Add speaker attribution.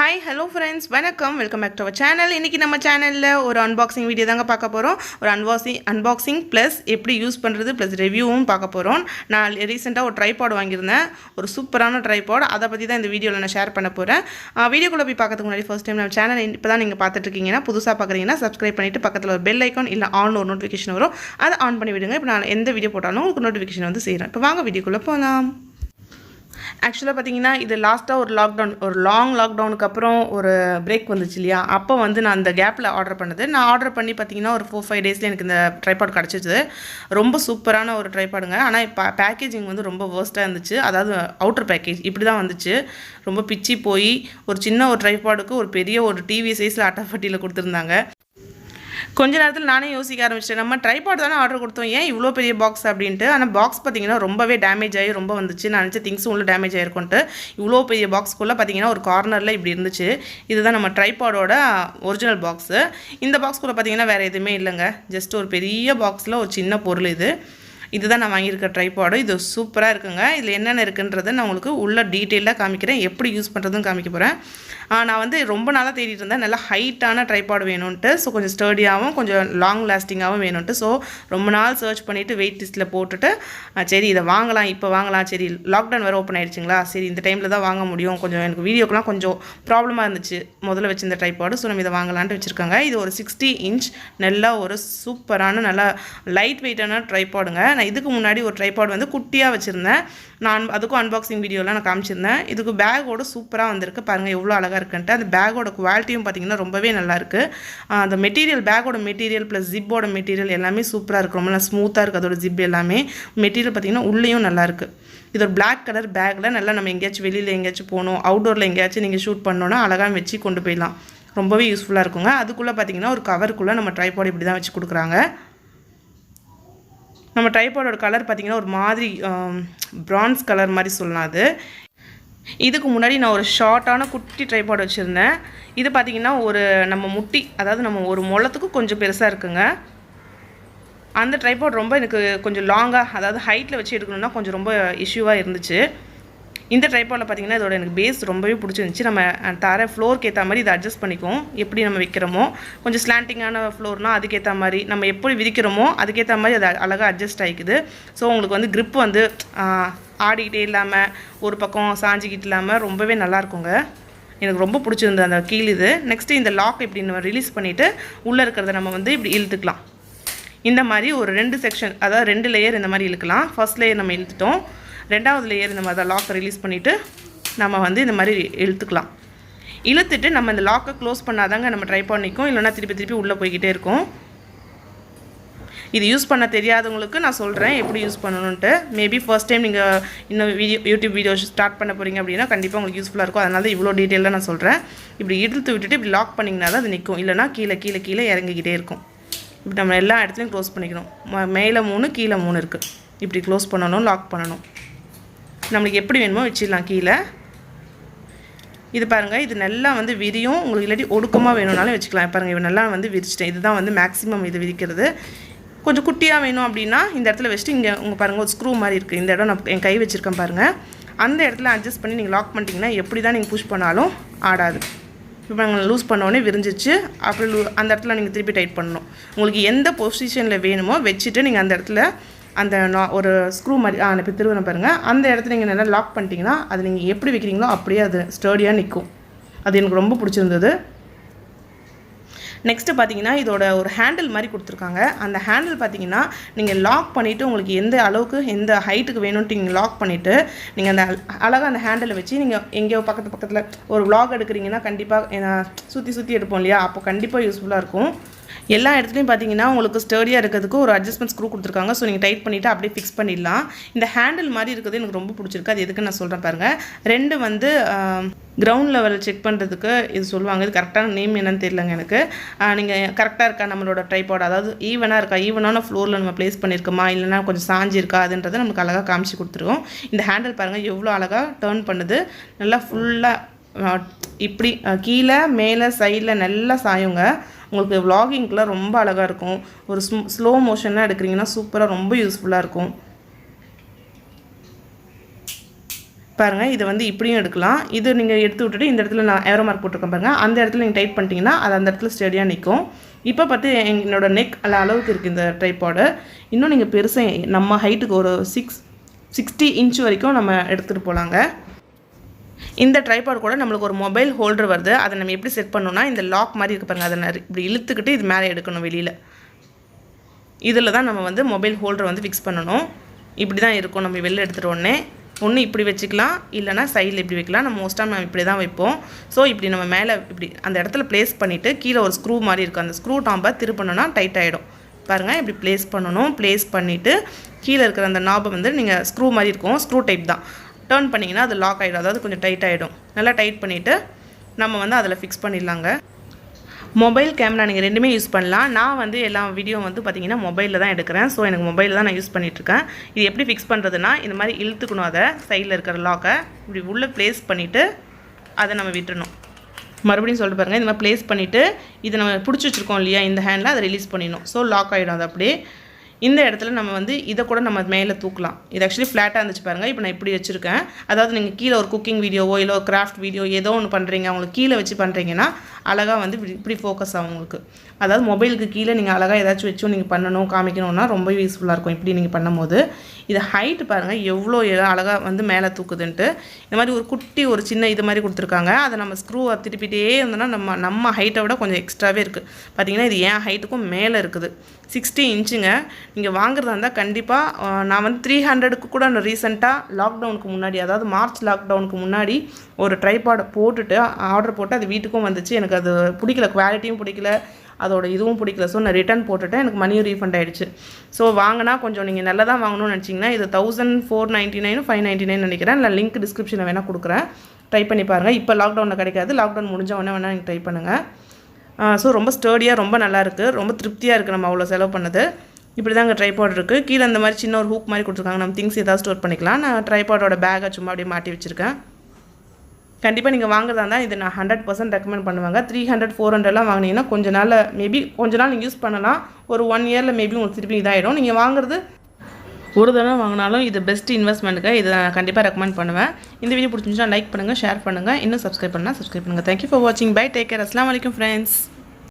Speaker 1: Hi, hello friends, வணக்கம், welcome back to our channel. இன்னைக்கு நம்ம சேனல்ல ஒரு unboxing வீடியோ தாங்க பார்க்க போறோம். ஒரு unboxing plus எப்படி யூஸ் பண்றது plus ரிவ்யூவும் பார்க்க போறோம். நான் ரீசன்ட்டா ஒரு ட்ரைபாட் வாங்கியிருந்தேன். ஒரு சூப்பரான ட்ரைபாட். அத பத்தி தான் இந்த வீடியோல நான் ஷேர் பண்ண போறேன். வீடியோக்குள்ள போய் பார்க்கிறதுக்கு முன்னாடி first time நம்ம சேனல் இப்பதான் நீங்க பார்த்துட்டு இருக்கீங்கன்னா புதுசா பார்க்கறீங்கன்னா subscribe பண்ணிட்டு பக்கத்துல ஒரு bell icon இல்ல ஆன் ஒரு நோட்டிஃபிகேஷன் வரும். அதை ஆன் பண்ணி விடுங்க. இப்போ நான் எந்த வீடியோ போட்டாலும் உங்களுக்கு நோட்டிஃபிகேஷன் வந்து சேரும். இப்போ வாங்க வீடியோக்குள்ள போலாம். ஆக்சுவலாக பார்த்தீங்கன்னா இது லாஸ்ட்டாக ஒரு லாங் லாக்டவுனுக்கு அப்புறம் ஒரு பிரேக் வந்துச்சு இல்லையா, அப்போ வந்து நான் அந்த கேப்பில் ஆர்டர் பண்ணது. நான் ஆர்டர் பண்ணி பார்த்தீங்கன்னா ஒரு 4-5 டேஸில் எனக்கு இந்த ட்ரைபாட் கிடச்சிச்சு. ரொம்ப சூப்பரான ஒரு ட்ரைபாடுங்க. ஆனால் இப்போ பேக்கேஜிங் வந்து ரொம்ப வேர்ஸ்ட்டாக இருந்துச்சு. அதாவது அவுட்டர் பேக்கேஜ் இப்படி தான் வந்துச்சு. ரொம்ப பிச்சு போய் ஒரு சின்ன ஒரு ட்ரைபாடுக்கு ஒரு பெரிய ஒரு டிவி சைஸில் அட்டைப்பட்டியில் கொடுத்துருந்தாங்க. கொஞ்ச நேரத்தில் நானே யோசிக்க ஆரம்பிச்சிட்டேன், நம்ம ட்ரைபாட் தானே ஆர்டர் கொடுத்தோம், ஏன் இவ்வளோ பெரிய பாக்ஸ் அப்படின்ட்டு. ஆனால் பாக்ஸ் பார்த்தீங்கன்னா ரொம்பவே டேமேஜ் ஆகி ரொம்ப வந்துச்சு. நான் நினச்ச திங்ஸும் உள்ள டேமேஜ் ஆகிருக்குன்ட்டு. இவ்வளோ பெரிய பாக்ஸ்க்குள்ளே பார்த்தீங்கன்னா ஒரு கார்னரில் இப்படி இருந்துச்சு. இதுதான் நம்ம ட்ரைபாடோட ஒரிஜினல் பாக்ஸு. இந்த பாக்ஸ்குள்ளே பார்த்தீங்கன்னா வேறு எதுவுமே இல்லைங்க. ஜஸ்ட் ஒரு பெரிய பாக்ஸில் ஒரு சின்ன பொருள் இதுதான் நான் வாங்கியிருக்க ட்ரைபாடு. இது சூப்பராக இருக்குங்க. இதில் என்னென்ன இருக்குன்றதை நான் உங்களுக்கு உள்ள டீட்டெயிலாக காமிக்கிறேன், எப்படி யூஸ் பண்ணுறதுன்னு காமிக்க போகிறேன். நான் வந்து ரொம்ப நாளாக தேடிட்டு இருந்தேன் நல்லா ஹைட்டான ட்ரைபாடு வேணும்ன்ட்டு. ஸோ கொஞ்சம் ஸ்டர்டியாகவும் கொஞ்சம் லாங் லாஸ்டிங்காகவும் வேணும்ன்ட்டு. ஸோ ரொம்ப நாள் சர்ச் பண்ணிவிட்டு வெயிட் லிஸ்ட்டில் போட்டுட்டு சரி இதை வாங்கலாம், இப்போ வாங்கலாம். சரி லாக்டவுன் வேறு ஓப்பன் ஆகிடுச்சிங்களா, சரி இந்த டைமில் தான் வாங்க முடியும். கொஞ்சம் எனக்கு வீடியோக்கெலாம் கொஞ்சம் ப்ராப்ளமாக இருந்துச்சு முதல்ல வச்சு இந்த ட்ரைபாடு. ஸோ நம்ம இதை வாங்கலான்ட்டு வச்சுருக்காங்க. இது ஒரு 60 இன்ச் நல்லா ஒரு சூப்பரான நல்லா லைட் வெயிட்டான ட்ரைபாடுங்க. நான் இதுக்கு முன்னாடி ஒரு ட்ரைபாட் வந்து குட்டியாக வச்சுருந்தேன். நான் அதுக்கும் அன்பாக்சிங் வீடியோலாம் நான் காமிச்சிருந்தேன். இதுக்கு பேக்கோட சூப்பராக வந்திருக்கு பாருங்கள், எவ்வளோ அழகாக இருக்குன்ட்டு. அந்த பேக்கோட குவாலிட்டியும் பார்த்திங்கன்னா ரொம்பவே நல்லாயிருக்கு. அந்த மெட்டீரியல் பேக்கோட மெட்டீரியல் ப்ளஸ் ஜிப்போட மெட்டீரியல் எல்லாமே சூப்பராக இருக்குது. ரொம்ப நல்லா ஸ்மூத்தாக இருக்குது அதோட ஜிப் எல்லாமே. மெட்டீரியல் பார்த்திங்கன்னா உள்ளேயும் நல்லாயிருக்கு. இது ஒரு பிளாக் கலர் பேக்கில் நல்லா நம்ம எங்கேயாச்சும் வெளியில் எங்கேயாச்சும் போகணும், அவுட்டோரில் எங்கேயாச்சும் நீங்கள் ஷூட் பண்ணோன்னா அழகாக வச்சு கொண்டு போயிடலாம். ரொம்பவே யூஸ்ஃபுல்லாக இருக்குங்க. அதுக்குள்ளே பார்த்திங்கன்னா ஒரு கவருக்குள்ளே நம்ம ட்ரைபாட் இப்படி தான் வச்சு கொடுக்குறாங்க. நம்ம ட்ரைபாடோட கலர் பார்த்திங்கன்னா ஒரு மாதிரி ப்ரான்ஸ் கலர் மாதிரி சொல்லலாம். அது இதுக்கு முன்னாடி நான் ஒரு ஷார்ட்டான குட்டி ட்ரைபாட் வச்சுருந்தேன். இது பார்த்திங்கன்னா ஒரு நம்ம முட்டி, அதாவது நம்ம ஒரு முளத்துக்கு கொஞ்சம் பெருசாக இருக்குங்க. அந்த ட்ரைபாட் ரொம்ப எனக்கு கொஞ்சம் லாங்காக, அதாவது ஹைட்டில் வச்சு எடுக்கணுன்னா கொஞ்சம் ரொம்ப இஷ்யூவாக இருந்துச்சு. இந்த ட்ரைபாடில் பார்த்திங்கன்னா இதோட எனக்கு பேஸ் ரொம்பவே பிடிச்சிருந்துச்சி. நம்ம தர ஃப்ளோருக்கு ஏற்ற மாதிரி இதை அட்ஜஸ்ட் பண்ணிக்குவோம். எப்படி நம்ம வைக்கிறோமோ, கொஞ்சம் ஸ்லாண்டிங்கான ஃப்ளோர்னால் அதுக்கேற்ற மாதிரி நம்ம எப்படி விதிக்கிறோமோ அதுக்கேற்ற மாதிரி அது அழகாக அட்ஜஸ்ட் ஆகிக்குது. ஸோ உங்களுக்கு வந்து grip வந்து ஆடிக்கிட்டே இல்லாமல் ஒரு பக்கம் சாஞ்சிக்கிட்டு இல்லாமல் ரொம்பவே நல்லாயிருக்குங்க. எனக்கு ரொம்ப பிடிச்சிருந்தது அந்த கீழ் இது. நெக்ஸ்ட்டு இந்த லாக் இப்படி நம்ம ரிலீஸ் பண்ணிவிட்டு உள்ளே இருக்கிறத நம்ம வந்து இப்படி இழுத்துக்கலாம். இந்த மாதிரி ஒரு 2 செக்ஷன், அதாவது 2 லேயர் இந்த மாதிரி இழுக்கலாம். ஃபர்ஸ்ட் லேயர் நம்ம இழுத்துட்டோம், ரெண்டாவது லேயர் நம்ம அதை லாக்கை ரிலீஸ் பண்ணிவிட்டு நம்ம வந்து இந்த மாதிரி இழுத்துக்கலாம். இழுத்துட்டு நம்ம இந்த லாக்கை க்ளோஸ் பண்ணாதாங்க நம்ம ட்ரைபாட் நிற்கும், இல்லைனா திருப்பி உள்ளே போய்கிட்டே இருக்கும். இது யூஸ் பண்ண தெரியாதவங்களுக்கு நான் சொல்கிறேன் எப்படி யூஸ் பண்ணணுன்ட்டு. மேபி ஃபர்ஸ்ட் டைம் நீங்கள் இன்னும் யூடியூப் வீடியோ ஸ்டார்ட் பண்ண போகிறீங்க அப்படின்னா கண்டிப்பாக உங்களுக்கு யூஸ்ஃபுல்லாக இருக்கும். அதனால தான் இவ்வளோ டீட்டெயிலாக நான் சொல்கிறேன். இப்படி இழுத்து விட்டுட்டு இப்படி லாக் பண்ணிங்கன்னா தான் அது நிற்கும், இல்லைனா கீழே இறங்கிக்கிட்டே இருக்கும். இப்படி நம்ம எல்லா இடத்துலையும் க்ளோஸ் பண்ணிக்கணும். மேலே 3 கீழே 3 இருக்குது. இப்படி க்ளோஸ் பண்ணணும், லாக் பண்ணணும். நம்மளுக்கு எப்படி வேணுமோ வச்சிடலாம் கீழே. இது பாருங்கள், இது நல்லா வந்து விரியும். உங்களுக்கு இல்லாட்டி ஒடுக்கமாக வேணும்னாலும் வச்சுக்கலாம். பாருங்கள், இவன் நல்லா வந்து விரிச்சிட்டேன். இதுதான் வந்து மேக்ஸிமம் இது விரிக்கிறது. கொஞ்சம் குட்டியாக வேணும் அப்படின்னா இந்த இடத்துல வச்சுட்டு இங்கே உங்கள் பாருங்கள் ஒரு ஸ்க்ரூ மாதிரி இருக்குது. இந்த இடம் நான் என் கை வச்சுருக்கேன் பாருங்கள். அந்த இடத்துல அட்ஜஸ்ட் பண்ணி நீங்கள் லாக் பண்ணிட்டீங்கன்னா எப்படி தான் நீங்கள் புஷ் பண்ணாலும் ஆடாது. இப்போ நாங்கள் லூஸ் பண்ணோடனே விரிஞ்சிச்சு. அப்படி அந்த இடத்துல நீங்கள் திருப்பி டைட் பண்ணணும். உங்களுக்கு எந்த பொசிஷனில் வேணுமோ வச்சுட்டு நீங்கள் அந்த இடத்துல அந்த ஒரு ஸ்க்ரூ மாதிரி இப்போ திருவண்ணம் பாருங்கள், அந்த இடத்துல நீங்கள் நல்லா லாக் பண்ணிட்டீங்கன்னா அது நீங்கள் எப்படி வைக்கிறீங்களோ அப்படியே அது ஸ்டர்டியாக நிற்கும். அது எனக்கு ரொம்ப பிடிச்சிருந்தது. நெக்ஸ்ட்டு பார்த்தீங்கன்னா இதோட ஒரு ஹேண்டில் மாதிரி கொடுத்துருக்காங்க. அந்த ஹேண்டில் பார்த்தீங்கன்னா நீங்கள் லாக் பண்ணிவிட்டு உங்களுக்கு எந்த அளவுக்கு எந்த ஹைட்டுக்கு வேணும்ட்டு நீங்கள் லாக் பண்ணிவிட்டு நீங்கள் அந்த அழகாக அந்த ஹேண்டில் வச்சு நீங்கள் எங்கேயோ பக்கத்தில் ஒரு vlog எடுக்கிறீங்கன்னா கண்டிப்பாக சுற்றி எடுப்போம் இல்லையா, அப்போ கண்டிப்பாக யூஸ்ஃபுல்லாக இருக்கும். எல்லா இடத்துலையும் பார்த்தீங்கன்னா உங்களுக்கு ஸ்டர்டியாக இருக்கிறதுக்கு ஒரு அட்ஜஸ்ட்மெண்ட் ஸ்க்ரூ கொடுத்துருக்காங்க. ஸோ நீங்கள் டைட் பண்ணிவிட்டு அப்படியே ஃபிக்ஸ் பண்ணிடலாம். இந்த ஹேண்டில் மாதிரி இருக்கிறது எனக்கு ரொம்ப பிடிச்சிருக்கு. அது எதுக்கு நான் சொல்கிறேன் பாருங்கள். 2 வந்து கிரவுண்ட் லெவல் செக் பண்ணுறதுக்கு இது சொல்லுவாங்க. இது கரெக்டான நேம் என்னன்னு தெரியலங்க எனக்கு. நீங்கள் கரெக்டாக இருக்கா நம்மளோட ட்ரைபாட், அதாவது ஈவனாக இருக்கா, ஈவனான ஃப்ளோரில் நம்ம ப்ளேஸ் பண்ணியிருக்கோமா, இல்லைனா கொஞ்சம் சாஞ்சி இருக்கா, அதுன்றதை நமக்கு அழகாக காமிச்சு கொடுத்துருவோம். இந்த ஹேண்டில் பாருங்கள் எவ்வளோ அழகாக டர்ன் பண்ணுது. நல்லா ஃபுல்லாக இப்படி கீழே மேலே சைடில் நல்லா சாயுங்க. உங்களுக்கு vloggingக்குலாம் ரொம்ப அழகாக இருக்கும். ஒரு ஸ்லோ மோஷனாக எடுக்கிறீங்கன்னா சூப்பராக ரொம்ப யூஸ்ஃபுல்லாக இருக்கும். பாருங்கள் இது வந்து இப்படியும் எடுக்கலாம். இது நீங்கள் எடுத்து விட்டுட்டு இந்த இடத்துல நான் ஏரோ மார்க் போட்டிருக்கேன் பாருங்கள், அந்த இடத்துல நீங்கள் டைட் பண்ணிட்டீங்கன்னா அது அந்த இடத்துல ஸ்டடியாக நிற்கும். இப்போ பார்த்து என்னோடய நெக் அளவுக்கு இருக்குது இந்த ட்ரைபாடு. இன்னும் நீங்கள் பெருசாக நம்ம ஹைட்டுக்கு ஒரு 60 இன்ச் வரைக்கும் நம்ம எடுத்துகிட்டு போகலாங்க. இந்த ட்ரைபாட் கூட நம்மளுக்கு ஒரு மொபைல் ஹோல்டர் வருது. அதை நம்ம எப்படி செட் பண்ணணும்னா இந்த லாக் மாதிரி இருக்குது பாருங்கள், அதை இப்படி இழுத்துக்கிட்டு இது மேலே எடுக்கணும் வெளியில். இதில் தான் நம்ம வந்து மொபைல் ஹோல்டர் வந்து ஃபிக்ஸ் பண்ணணும். இப்படி தான் இருக்கும். நம்ம வெளில எடுத்துகிட்டு உடனே ஒன்று இப்படி வச்சுக்கலாம், இல்லைனா சைடில் இப்படி வைக்கலாம். நம்ம மோஸ்ட்டாக நம்ம இப்படி தான் வைப்போம். ஸோ இப்படி நம்ம மேலே இப்படி அந்த இடத்துல ப்ளேஸ் பண்ணிவிட்டு கீழே ஒரு ஸ்க்ரூ மாதிரி இருக்குது, அந்த ஸ்க்ரூ டாம்பை திருப்பணும்னா டைட் ஆகிடும். பாருங்கள் இப்படி ப்ளேஸ் பண்ணணும். ப்ளேஸ் பண்ணிவிட்டு கீழே இருக்கிற அந்த நாபை வந்து நீங்கள் ஸ்க்ரூ மாதிரி இருக்கும், ஸ்க்ரூ டைப் தான், டர்ன் பண்ணிங்கன்னா அது லாக் ஆகிடும், அதாவது கொஞ்சம் டைட் ஆகிடும். நல்லா டைட் பண்ணிவிட்டு நம்ம வந்து அதில் ஃபிக்ஸ் பண்ணிடலாங்க. மொபைல் கேமரா நீங்கள் ரெண்டுமே யூஸ் பண்ணலாம். நான் வந்து எல்லா வீடியோ வந்து பார்த்திங்கன்னா மொபைலில் தான் எடுக்கிறேன். ஸோ எனக்கு மொபைலில் தான் நான் யூஸ் பண்ணிகிட்ருக்கேன். இது எப்படி ஃபிக்ஸ் பண்ணுறதுனா இந்த மாதிரி இழுத்துக்கணும், அதை சைடில் இருக்கிற லாக்கை இப்படி உள்ளே ப்ளேஸ் பண்ணிவிட்டு அதை நம்ம விட்டுறணும். மறுபடியும் சொல்லிட்டு பாருங்கள், இந்த மாதிரி ப்ளேஸ் பண்ணிவிட்டு இதை நம்ம பிடிச்சி வச்சுருக்கோம் இல்லையா இந்த ஹேண்டில், அதை ரிலீஸ் பண்ணிடணும். ஸோ லாக் ஆகிடும் அது அப்படியே. இந்த இடத்துல நம்ம வந்து இதை கூட நம்ம மேலே தூக்கலாம். இது ஆக்சுவலி ஃப்ளாட்டாக இருந்துச்சு பாருங்கள், இப்போ நான் இப்படி வச்சுருக்கேன். அதாவது நீங்கள் கீழே ஒரு குக்கிங் வீடியோவோ இல்லை ஒரு கிராஃப்ட் வீடியோ ஏதோ ஒன்று பண்ணுறீங்க, அவங்களுக்கு கீழே வச்சு பண்ணுறீங்கன்னா அழகாக வந்து இப்படி ஃபோக்கஸ் ஆகும் உங்களுக்கு. அதாவது மொபைலுக்கு கீழே நீங்கள் அழகாக ஏதாச்சும் வச்சும் நீங்கள் பண்ணணும் காமிக்கணும்னா ரொம்ப யூஸ்ஃபுல்லாக இருக்கும் இப்படி நீங்கள் பண்ணும்போது. இது ஹைட்டு பாருங்கள் எவ்வளோ அழகாக வந்து மேலே தூக்குதுன்ட்டு. இந்த மாதிரி ஒரு குட்டி ஒரு சின்ன இது மாதிரி கொடுத்துருக்காங்க. அதை நம்ம ஸ்க்ரூவை திருப்பிட்டே இருந்தோன்னா நம்ம ஹைட்டை விட கொஞ்சம் எக்ஸ்ட்ராவே இருக்குது. பார்த்திங்கன்னா இது என் ஹைட்டுக்கும் மேலே இருக்குது. 60 இன்ச்சுங்க. நீங்கள் வாங்குறதா இருந்தால் கண்டிப்பாக நான் வந்து 300க்கு கூட நான் ரீசெண்டாக லாக்டவுனுக்கு முன்னாடி, அதாவது மார்ச் லாக்டவுனுக்கு முன்னாடி ஒரு ட்ரைபாடை போட்டுட்டு ஆர்டர் போட்டு அது வீட்டுக்கும் வந்துச்சு. எனக்கு அது பிடிக்கல, குவாலிட்டியும் பிடிக்கல, அதோட இதுவும் பிடிக்கல. ஸோ நான் ரிட்டர்ன் போட்டுட்டேன், எனக்கு மணியும் ரீஃபண்ட் ஆகிடுச்சு. ஸோ வாங்கினா கொஞ்சம் நீங்கள் நல்லதாக வாங்கணும்னு நினச்சிங்கன்னா இது 1499 599 நினைக்கிறேன். இல்லை லிங்க் டிஸ்கிரிப்ஷனில் வேணால் கொடுக்குறேன், ட்ரை பண்ணி பாருங்கள். இப்போ லாக்டவுனில் கிடைக்காது, லாக்டவுன் முடிஞ்ச உடனே வேணால் நீங்கள் ட்ரை பண்ணுங்கள். ஸோ ரொம்ப ஸ்டர்டியாக ரொம்ப நல்லாயிருக்கு, ரொம்ப திருப்தியாக இருக்குது நம்ம அவ்வளோ செலவு பண்ணது. இப்படி தான் அங்கே ட்ரைபாட் இருக்குது. கீழே அந்த மாதிரி சின்ன ஒரு ஹூக் மாதிரி கொடுத்துருக்காங்க, நம்ம திங்ஸ் ஏதாவது ஸ்டோர் பண்ணிக்கலாம். நான் ட்ரைபாடோட பேக்கை சும்மா அப்படியே மாட்டி வச்சுருக்கேன். கண்டிப்பாக நீங்கள் வாங்குறதா இருந்தால் இது நான் 100% ரெக்கமெண்ட் பண்ணுவாங்க. 300 400லாம் வாங்கினீங்கன்னா கொஞ்ச நாள் நீங்கள் யூஸ் பண்ணலாம். ஒரு 1 இயரில் மேபி உங்களுக்கு திருப்பி இதாகிடும். நீங்கள் வாங்குறது ஒரு தடவை வாங்கினாலும் இது பெஸ்ட் இன்வெஸ்ட்மெண்ட்டுக்கு, இதை நான் கண்டிப்பாக ரெக்கமெண்ட் பண்ணுவேன். இந்த வீடியோ பிடிச்சிருந்துச்சுன்னா லைக் பண்ணுங்கள், ஷேர் பண்ணுங்கள், இன்னும் சப்ஸ்கிரைப் பண்ணால் சப்ஸ்கிரைப் பண்ணுங்கள். தேங்க்யூ ஃபார் வாட்சிங். Bye, take care. அஸ்ஸலாமு அலைக்கும் ஃப்ரெண்ட்ஸ்.